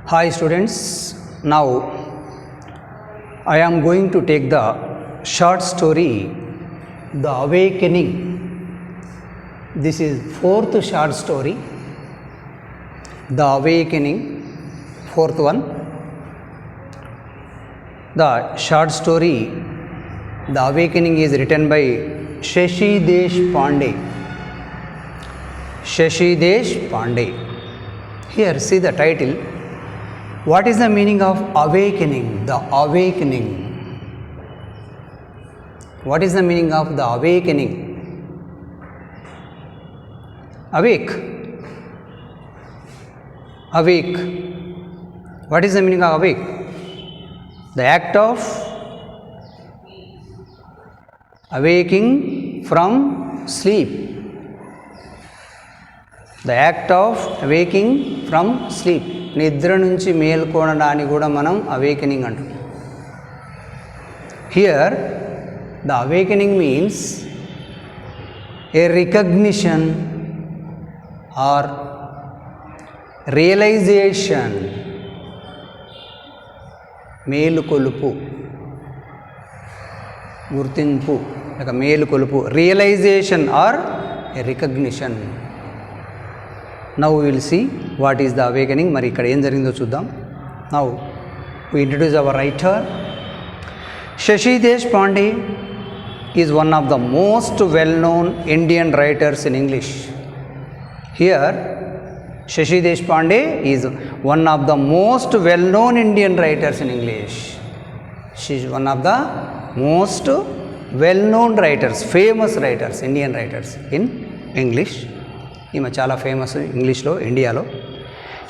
Hi students, now I am going to take the short story The Awakening. This is fourth short story, The Awakening, fourth one. The short story The Awakening is written by Shashi Deshpande. Shashi Deshpande. Here see the title. What is the meaning of awakening? The awakening. What is the meaning of the awakening? Awake. Awake. What is the meaning of awake? The act of awaking from sleep. The act of awaking from sleep. నిద్ర నుంచి మేల్కొనడాన్ని కూడా మనం awakening అంటాం. Here the awakening means a recognition or realisation. మేలుకొలుపు, గుర్తింపు లేక మేలుకొలుపు. Realisation or a recognition. Now we will see what is the awakening. మరి ఇక్కడ ఏం జరిగిందో చూద్దాం. Now we introduce our writer. Shashi Deshpande is one of the most well-known Indian writers in English. Here Shashi Deshpande is one of the most well-known Indian writers in English. She is one of the most well-known writers, famous writers, Indian writers in English. ఈమె చాలా famous ఇంగ్లీష్లో, ఇండియాలో.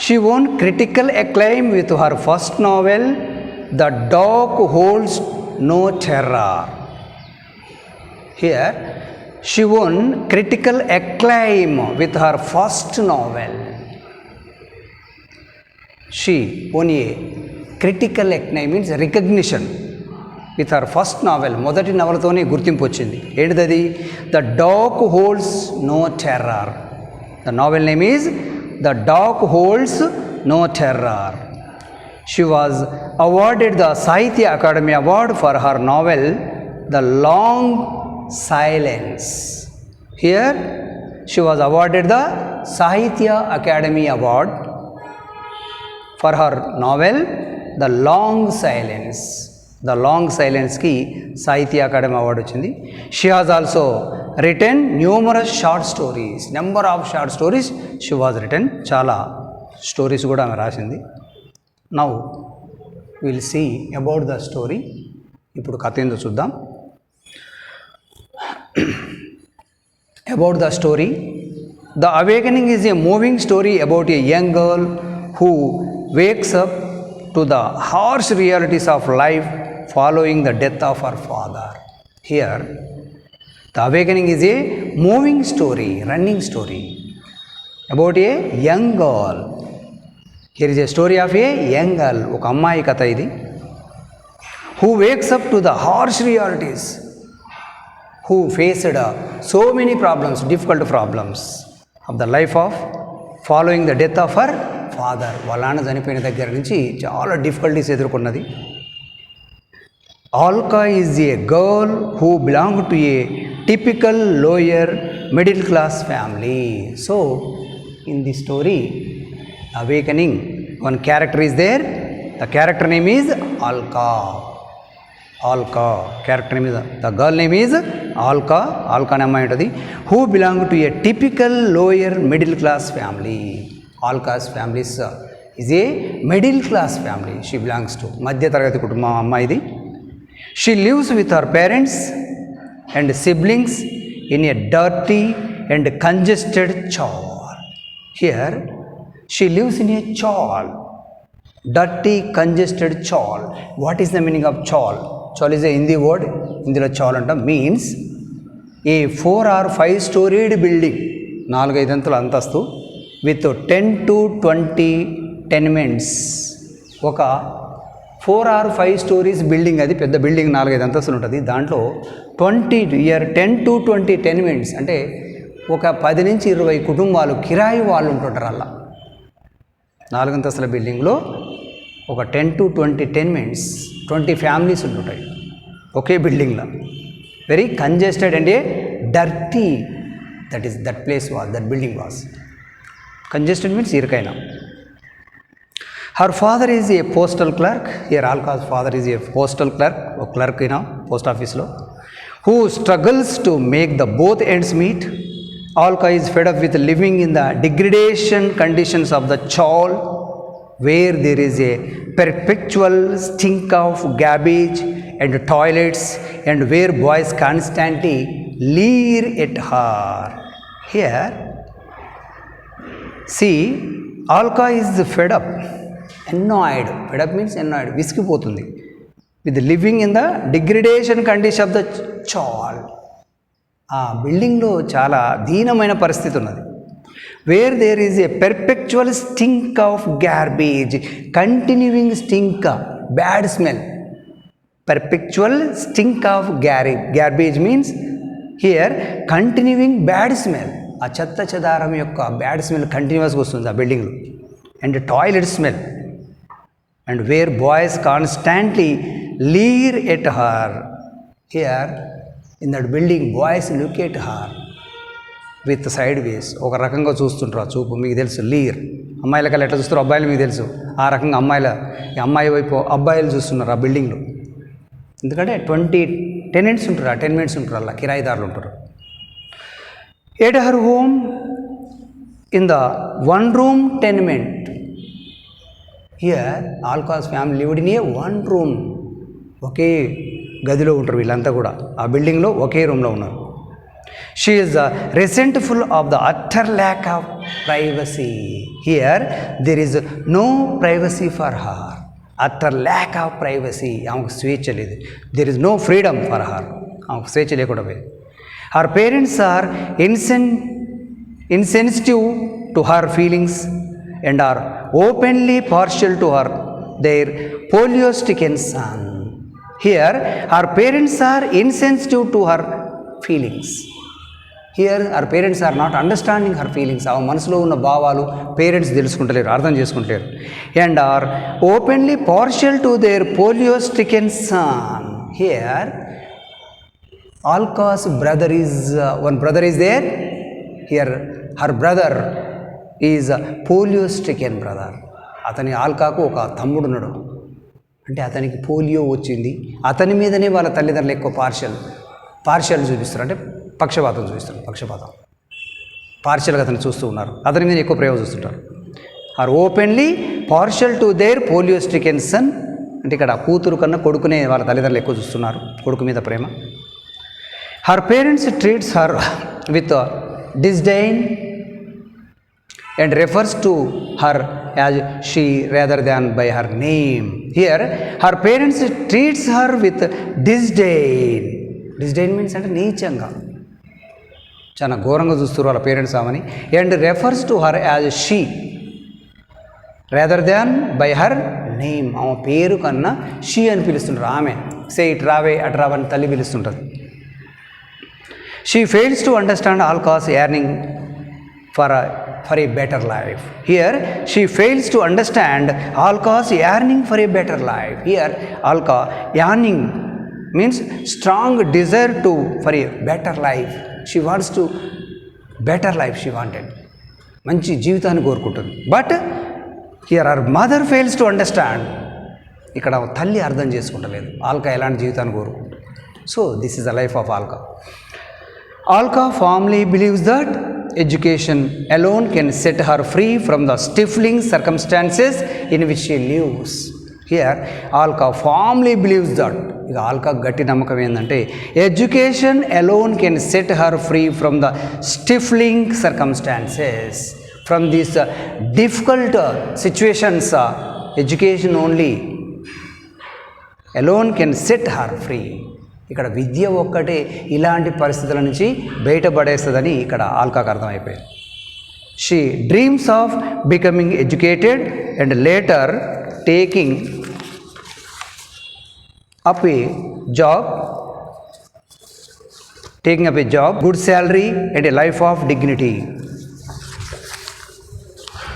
She won critical acclaim with her first novel the dog holds no terror. Here she won critical acclaim with her first novel. She won a critical acclaim means recognition with her first novel. మొదటి నవలతోనే గుర్తింపు వచ్చింది. ఏంటిది? The dog holds no terror. The novel name is The Dog Holds No Terror. She was awarded the Sahitya Akademi Award for her novel The Long Silence. Here she was awarded the Sahitya Akademi Award for her novel The Long Silence. The Long Silence ki Sahitya Akademi Award వచ్చింది. She has also written numerous short stories. Number of short stories she was written. చాలా stories కూడా ఆమె రాసింది. Now we will see about the story. ఇప్పుడు కథ ఏందో చూద్దాం. About the story. The Awakening is a moving story about a young girl who wakes up to the harsh realities of life following the death of her father. Here The Awakening is a moving story, running story about a young girl. Here is a story of a young girl. ఒక అమ్మాయి కథ ఇది. Who wakes up to the harsh realities. Who faced so many problems, difficult problems of the life of following the death of her father. వాళ్ళ నాన్న చనిపోయిన దగ్గర నుంచి చాలా డిఫికల్టీస్ ఎదుర్కొన్నది. Alka is a girl who belonged to a typical lower middle class family. So in the story Awakening, one character is there. The character name is Alka. Alka character name is, the girl name is Alka. Alka name untadi. Who belonged to a typical lower middle class family. Alka's family is a middle class family. She belongs to madhya taragati kutumbam amma idi. She lives with her parents and siblings in a dirty and congested chawl. Here she lives in a chawl, dirty congested chawl. What is the meaning of chawl? Chawl is a Hindi word. Indilo chawl anta means a 4 or 5 storied building, 4-5 అంతల అంతస్తు with 10 to 20 tenements. ఒక 4 or 5 stories building, అది పెద్ద building, 4-5 అంతస్తులు ఉంటుంది. దాంట్లో 10 to 20 tenements అంటే ఒక 10 నుంచి 20 కుటుంబాలు కిరాయి వాళ్ళు ఉంటుంటారు. అలా 4 అంతస్తుల బిల్డింగ్లో ఒక 10 to 20 tenements 20 ఫ్యామిలీస్ ఉంటుంటాయి ఒకే బిల్డింగ్లో. Very congested and a dirty that place was, that building was. Congested means ఇరుకైన. Her father is a postal clerk. Here Alka's father is a postal clerk, ఒక క్లర్క్ అయినా పోస్ట్ ఆఫీస్లో, who struggles to make the both ends meet. Alka is fed up with living in the degradation conditions of the chawl, where there is a perpetual stink of garbage and toilets, and where boys constantly leer at her. Here, see, Alka is fed up, annoyed. Fed up means annoyed, విసిగిపోతుంది. with living in the degradation condition of the chawl. ఆ బిల్డింగ్లో చాలా దీనమైన పరిస్థితి ఉన్నది. Where there is a perpetual stink of garbage, continuing stink, bad smell. Perpetual stink of garbage means here continuing bad smell. ఆ చెత్త చెదారం యొక్క బ్యాడ్ స్మెల్ కంటిన్యూస్గా వస్తుంది ఆ బిల్డింగ్లో. And toilet smell. And where boys constantly leer at her. Here in that building boys look at her with sideways, ఒక రకంగా చూస్తుంటారు. ఆ చూపు మీకు తెలుసు. లీర్, అమ్మాయిల కల్లా ఎట్లా చూస్తారు అబ్బాయిలు మీకు తెలుసు. ఆ రకంగా ఈ అమ్మాయి వైపు అబ్బాయిలు చూస్తున్నారు ఆ బిల్డింగ్లో. ఎందుకంటే 20 tenants ఉంటారు, ఆ టెనెంట్స్ ఉంటారు, అలా కిరాయిదారులు ఉంటారు. At her home in the 1-room tenement. Here Alka's family lived in a 1 room. ఒకే గదిలో ఉంటారు వీళ్ళంతా కూడా, ఆ బిల్డింగ్లో ఒకే రూమ్లో ఉన్నారు. She is resentful of the utter lack of privacy. Here there is no privacy for her. Utter lack of privacy, ఆమెకు స్వేచ్ఛ లేదు. There is no freedom for her, ఆమెకు స్వేచ్ఛ లేకుండా పోయింది. Her parents are insensitive to her feelings and are openly partial to her, their polio-stricken son. Here, her parents are insensitive to her feelings. Here, her parents are not understanding her feelings. ఆ మనసులో ఉన్న భావాలు parents తెలుసుకుంటలేరు, అర్థం చేసుకుంటలేరు. And are openly partial to their polio-stricken son. Here, Alka's brother is, one brother is there. Here, her brother is polio stricken brother. అతని ఆల్కాకు ఒక తమ్ముడు ఉన్నాడు. అంటే అతనికి పోలియో వచ్చింది. అతని మీదనే వాళ్ళ తల్లిదండ్రులు ఎక్కువ పార్షియల్ చూపిస్తారు, అంటే పక్షపాతం చూపిస్తారు. పార్షియల్గా అతను చూస్తూ ఉన్నారు, అతని మీద ఎక్కువ ప్రయోగం చూస్తుంటారు. Or openly partial to their polio stricken son. అంటే ఇక్కడ కూతురు కన్నా కొడుకునే వాళ్ళ తల్లిదండ్రులు ఎక్కువ చూస్తున్నారు, కొడుకు మీద ప్రేమ. Her parents treats her with disdain and refers to her as she rather than by her name. Here, her parents treats her with disdain. Disdain means అంటే నీచంగా, చాలా ఘోరంగా చూస్తారు వాళ్ళ పేరెంట్స్ ఆమెని. And refers to her as she rather than by her name. ఆమె పేరు కన్నా షీ అని పిలుస్తుంటారు. ఆమె సే ఇటు రావే అటు రావని తల్లి పిలుస్తుంటారు. She fails to understand Alka's yearning for a better life. Here, she fails to understand Alka's yearning for a better life. Here, Alka, yearning means strong desire for a better life. She wants to better life, she wanted. మంచి జీవితాన్ని కోరుకుంటుంది. But here her mother fails to understand. ఇక్కడ తల్లి అర్థం చేసుకుంటలేదు ఆల్కా ఎలాంటి జీవితాన్ని కోరుకుంటుంది. So this is the life of Alka. Alka firmly believes that education alone can set her free from the stifling circumstances in which she lives. Here, Alka firmly believes that. ఇక ఆల్కా గట్టి నమ్మకం ఏంటంటే education alone can set her free from the స్టిఫ్లింగ్ circumstances, from these difficult situations. Education only alone can set her free. ఇక్కడ విద్య ఒక్కటే ఇలాంటి పరిస్థితుల నుంచి బయటపడేస్తుందని ఇక్కడ ఆల్కాకు అర్థమైపోయింది. She dreams of becoming educated and later taking up A job, good salary and A life of dignity.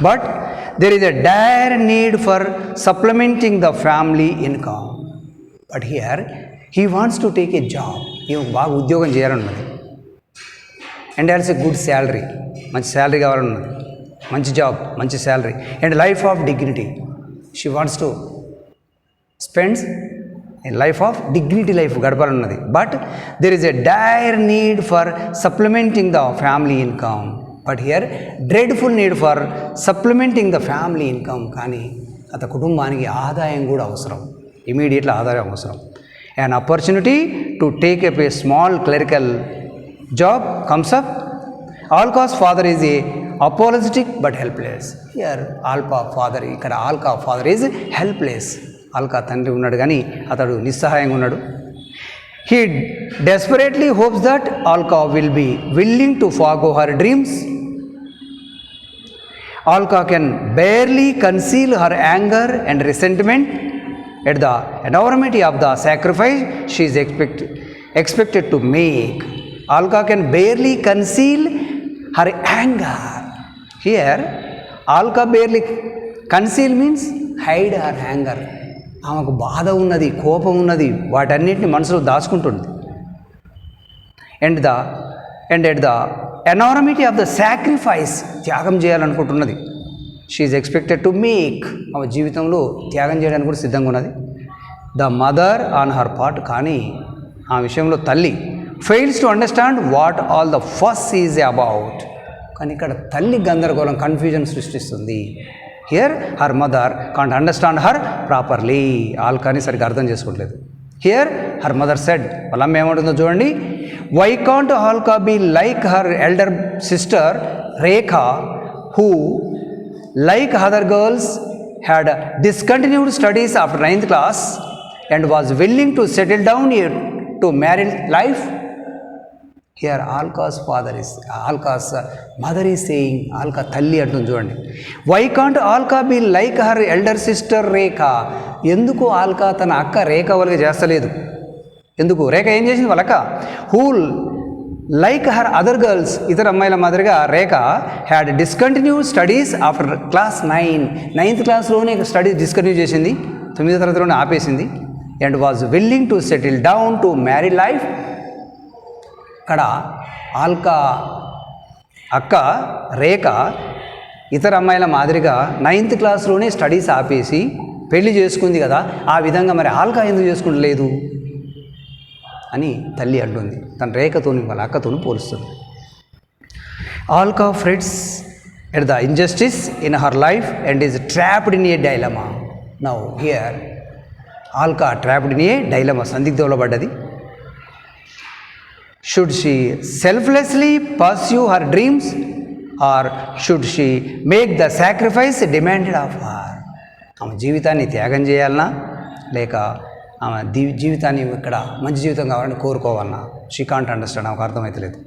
But there is a dire need for supplementing the family income. But here he wants to take a job. ఈమె బాగా ఉద్యోగం చేయాలన్నది, and also good salary, మంచి salary కావాలన్నది, మంచి job, మంచి salary, and life of dignity. She wants to spends life of dignity life గడపాలన్నది. But there is a dire need for supplementing the family income. But here dreadful need for supplementing the family income. కానీ అత కుటుంబానికి ఆదాయం కూడా అవసరం, immediately ఆదాయం అవసరం. an opportunity to take up a small clerical job comes up. Alka's father is a apologetic but helpless. Here Alka father, ఇక్కడ Alka father is helpless. Alka తండ్రి ఉన్నాడు కానీ అతడు నిస్సహాయంగా ఉన్నాడు. He desperately hopes that Alka will be willing to forgo her dreams. Alka can barely conceal her anger and resentment at the enormity of the sacrifice she is expected to make. Alka can barely conceal her anger. Here Alka barely conceal means hide her anger. ఆమెకు బాధ ఉన్నది, కోపం ఉన్నది, వాటన్నిటిని మనసులో దాచుకుంటుంది. And at the enormity of the sacrifice, త్యాగం చేయాలనుకుంటున్నది. She is expected to make, ఆమె జీవితంలో త్యాగం చేయడానికి కూడా సిద్ధంగా ఉన్నది. The mother on her part, కానీ ఆ విషయంలో తల్లి fails to understand what all the fuss is about. కానీ ఇక్కడ తల్లి గందరగోళం, కన్ఫ్యూజన్ సృష్టిస్తుంది. Here her mother can't understand her properly, ఆల్కాని సరిగ్గా అర్థం చేసుకోవట్లేదు. హియర్ హర్ మదర్ సెడ్, వాళ్ళ అమ్మ ఏమంటుందో చూడండి. Why can't Alka be like her elder sister Rekha, who like other girls had discontinued studies after 9th class and was willing to settle down to married life. Here Alka's mother is saying, Alka thalli antundu chudandi, why can't Alka be like her elder sister Rekha? Enduku Alka tana akka Rekha valga chestaledu? Enduku Rekha em chesinది వాళ్ళ అక్క? Who like her other girls, ఇతర అమ్మాయిల మాదిరిగా రేఖ had discontinued studies after class 9th క్లాస్లోనే studies discontinue చేసింది, 9వ తరగతిలోనే ఆపేసింది. And was willing to settle down to married life. ఇక్కడ ఆల్కా అక్క రేఖ ఇతర అమ్మాయిల మాదిరిగా 9th క్లాస్లోనే స్టడీస్ ఆపేసి పెళ్లి చేసుకుంది కదా, ఆ విధంగా మరి ఆల్కా ఎందుకు చేసుకుంటలేదు అని తల్లి అంటుంది. తన రేఖతోని వాళ్ళ అక్కతోని పోలుస్తుంది. Alka frets at the injustice in her life and is trapped in a dilemma. Now here Alka trapped in a dilemma, సందిగ్ధంలో పడ్డది. Should she selflessly pursue her dreams or should she make the sacrifice demanded of her. ఆమె జీవితాన్ని త్యాగం చేయాలన్నా లేక ఆమె జీవితాన్ని ఇక్కడ మంచి జీవితం కావాలని కోరుకోవాలన్నా షీ కాంట్ అండర్స్టాండ్, ఆమెకు అర్థమవుతలేదు.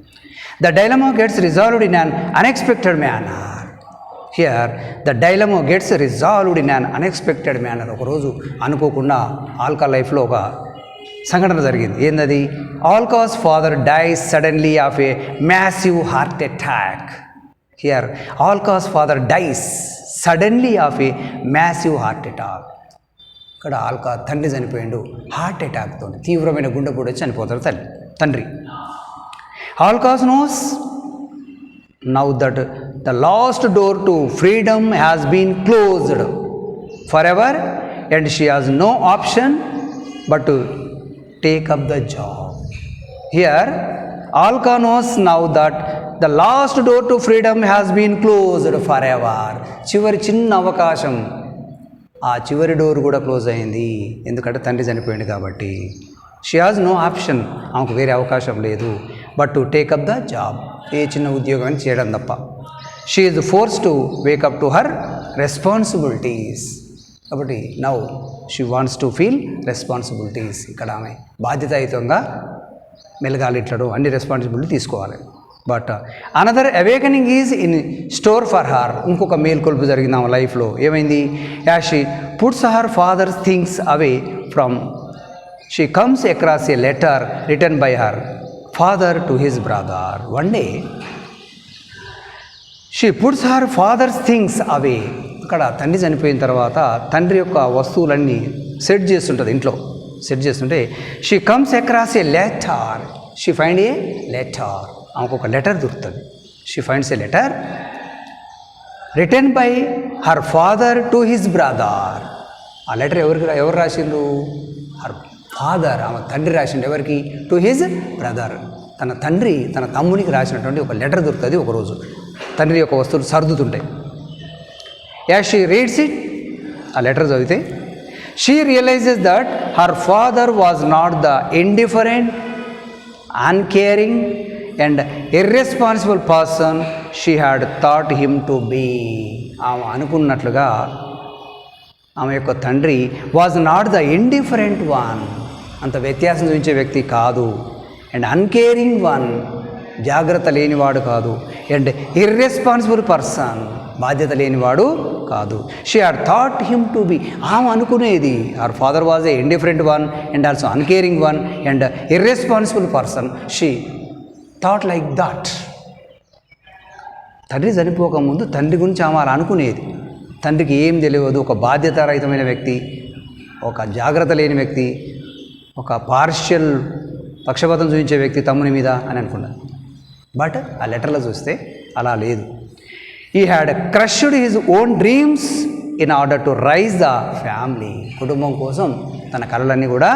The dilemma gets resolved in an unexpected manner. Here the dilemma gets resolved in an unexpected manner. ఒకరోజు అనుకోకుండా ఆల్కా లైఫ్లో ఒక సంఘటన జరిగింది. ఏందది? Alka's father dies suddenly of a massive heart attack. Here Alka's father dies suddenly of a massive heart attack. ఇక్కడ ఆల్కా తండ్రి చనిపోయిండు హార్ట్ అటాక్తో, తీవ్రమైన గుండెపోటు వచ్చి చనిపోతాడు తండ్రి. Alka's knows now that the last door to freedom has been closed for ever and she has no option but to take up the job. Here Alka knows now that the last door to freedom has been closed for ever. చివరి చిన్న అవకాశం, ఆ చివరి door కూడా close అయింది, ఎందుకంటే తండ్రి చనిపోయింది కాబట్టి. షీ హాజ్ నో ఆప్షన్, ఆమెకు వేరే అవకాశం లేదు but to take up the job, ఏ చిన్న ఉద్యోగాన్ని చేయడం తప్ప. She is force to wake up to her responsibilities. కాబట్టి now she wants to feel responsibilities. ఇక్కడ ఆమె బాధ్యతాయుతంగా మెలగాలి, ఇట్లడు అన్ని రెస్పాన్సిబిలిటీ తీసుకోవాలి. But another awakening is in store for her. ఇంకొక మేల్కొల్పు జరిగింది ఆమె లైఫ్లో. ఏమైంది? As she puts her father's things away from she comes across a letter written by her father to his brother. One day she puts her father's things away. అక్కడ తండ్రి చనిపోయిన తర్వాత తండ్రి యొక్క వస్తువులన్నీ సెట్ చేస్తుంటుంది ఇంట్లో. సెట్ చేస్తుంటే she comes across a letter. She find a letter. ఆమెకు ఒక లెటర్ దొరుకుతుంది. She finds A letter written by her father to his brother. ఆ లెటర్ ఎవరు రాసిండ్రు? హర్ ఫాదర్, ఆమె తండ్రి రాసిండు. ఎవరికి? To his brother. తన తండ్రి తన తమ్మునికి రాసినటువంటి ఒక లెటర్ దొరుకుతుంది. ఒకరోజు తండ్రి యొక్క వస్తువులు సర్దుతుంటాయి. యాజ్ షీ రీడ్స్ ఇట్, ఆ లెటర్ చదివితే she realises that her father was not the indifferent, uncaring and irresponsible person she had thought him to be. ఆమె అనుకున్నట్లుగా ఆమె యొక్క తండ్రి was not the indifferent one, అంత వ్యత్యాసం చూపించే వ్యక్తి కాదు. అండ్ అన్కేరింగ్ వన్, జాగ్రత్త లేనివాడు కాదు. అండ్ ఇర్రెస్పాన్సిబుల్ పర్సన్, బాధ్యత లేనివాడు కాదు. She had thought him to be. ఆమె అనుకునేది her father was a indifferent one and also uncaring one and irresponsible person. She thought like that. తండ్రి చనిపోకముందు తండ్రి గురించి ఆమె అలా అనుకునేది. తండ్రికి ఏం తెలియదు, ఒక బాధ్యతారహితమైన వ్యక్తి, ఒక జాగ్రత్త లేని వ్యక్తి, ఒక పార్షియల్ పక్షపాతం చూపించే వ్యక్తి తమ్ముని మీద అని అనుకున్నాను. బట్ ఆ లెటర్లో చూస్తే అలా లేదు. He had crushed his own dreams in order to raise the family. కుటుంబం కోసం తన కలలన్నీ కూడా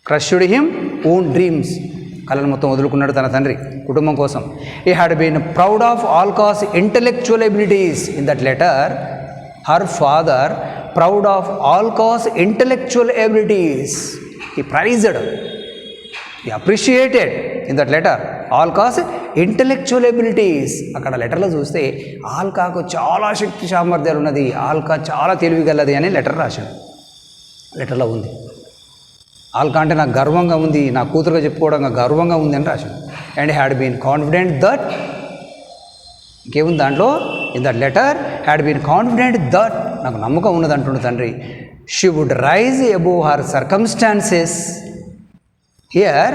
క్రష్డ్ హిమ్ ఓన్ డ్రీమ్స్, కళలు మొత్తం వదులుకున్నాడు తన తండ్రి కుటుంబం కోసం. He had been proud of Alka's intellectual abilities. In that letter her father proud of Alka's intellectual abilities. He prized, he appreciated in that letter Alka's intellectual abilities. అక్కడ లెటర్లో చూస్తే ఆల్కాకు చాలా శక్తి సామర్థ్యాలు ఉన్నది, ఆల్కా చాలా తెలివిగలది అని లెటర్ రాశాడు. లెటర్లో ఉంది. ఆల్కా అంటే నాకు గర్వంగా ఉంది, నా కూతురుగా చెప్పుకోవడం గర్వంగా ఉంది అని రాశాడు. And had been confident that, ఇంకేముంది దాంట్లో, in that letter had been confident that, నాకు నమ్మకం ఉన్నది అంటుండే తండ్రి. She would rise above her circumstances. Here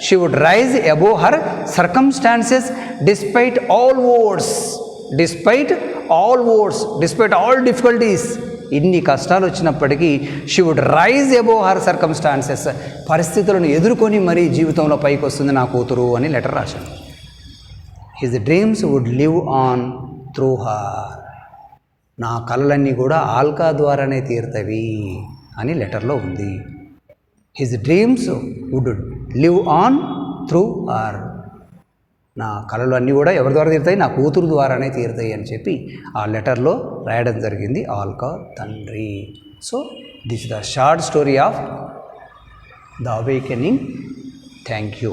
she would rise above her circumstances despite all odds, despite all difficulties. ఇన్ని కష్టాలు వచ్చినప్పటికీ she would rise above her circumstances, పరిస్థితులను ఎదుర్కొని మరీ జీవితంలో పైకి వస్తుంది నా కూతురు అని లెటర్ రాశాడు. His dreams would live on through her, నా కలలన్నీ కూడా ఆల్కా ద్వారానే తీరుతవి అని లెటర్లో ఉంది. His dreams would live on through her, నా కళలు అన్నీ కూడా ఎవరి ద్వారా తీరుతాయి? నా కూతురు ద్వారానే తీరుతాయి అని చెప్పి ఆ లెటర్లో రాయడం జరిగింది ఆల్కా తండ్రి. So this is the short story of the awakening. Thank you.